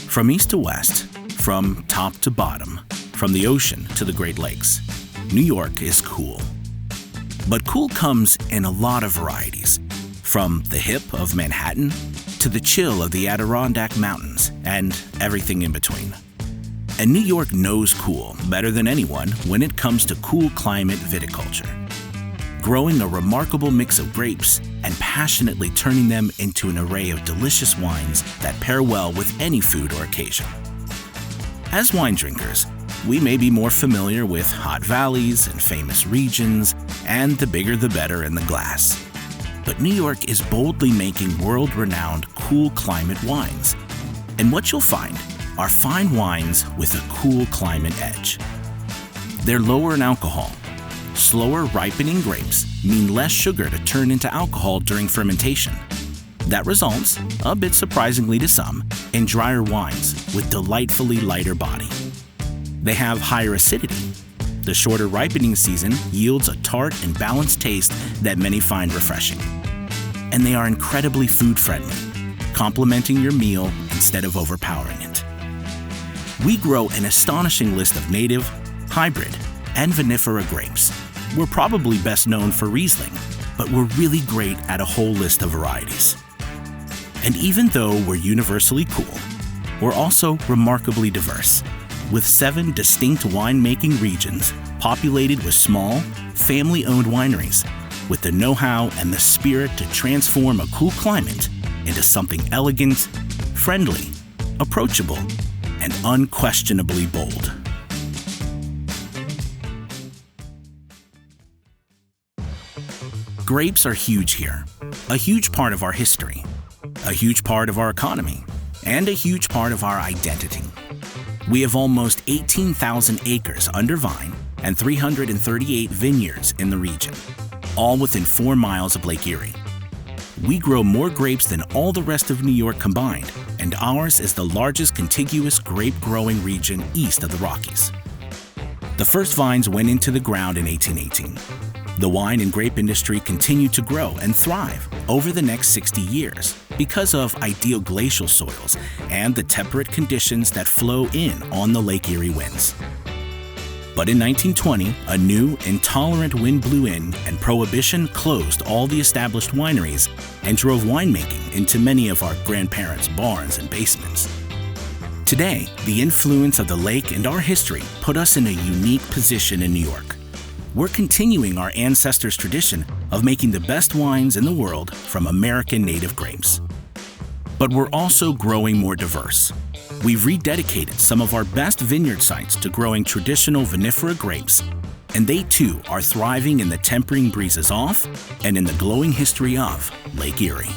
From east to west, from top to bottom, from the ocean to the Great Lakes, New York is cool. But cool comes in a lot of varieties, from the hip of Manhattan to the chill of the Adirondack Mountains and everything in between. And New York knows cool better than anyone when it comes to cool climate viticulture, growing a remarkable mix of grapes and passionately turning them into an array of delicious wines that pair well with any food or occasion. As wine drinkers, we may be more familiar with hot valleys and famous regions, and the bigger the better in the glass. But New York is boldly making world-renowned cool climate wines. And what you'll find are fine wines with a cool climate edge. They're lower in alcohol. Slower ripening grapes mean less sugar to turn into alcohol during fermentation. That results, a bit surprisingly to some, in drier wines with delightfully lighter body. They have higher acidity. The shorter ripening season yields a tart and balanced taste that many find refreshing. And they are incredibly food-friendly, complementing your meal instead of overpowering it. We grow an astonishing list of native, hybrid, and vinifera grapes. We're probably best known for Riesling, but we're really great at a whole list of varieties. And even though we're universally cool, we're also remarkably diverse, with 7 distinct winemaking regions populated with small, family-owned wineries, with the know-how and the spirit to transform a cool climate into something elegant, friendly, approachable, and unquestionably bold. Grapes are huge here, a huge part of our history, a huge part of our economy, and a huge part of our identity. We have almost 18,000 acres under vine and 338 vineyards in the region, all within 4 miles of Lake Erie. We grow more grapes than all the rest of New York combined, and ours is the largest contiguous grape-growing region east of the Rockies. The first vines went into the ground in 1818. The wine and grape industry continued to grow and thrive over the next 60 years because of ideal glacial soils and the temperate conditions that flow in on the Lake Erie winds. But in 1920, a new, intolerant wind blew in and Prohibition closed all the established wineries and drove winemaking into many of our grandparents' barns and basements. Today, the influence of the lake and our history put us in a unique position in New York. We're continuing our ancestors' tradition of making the best wines in the world from American native grapes. But we're also growing more diverse. We've rededicated some of our best vineyard sites to growing traditional vinifera grapes, and they too are thriving in the tempering breezes off and in the glowing history of Lake Erie.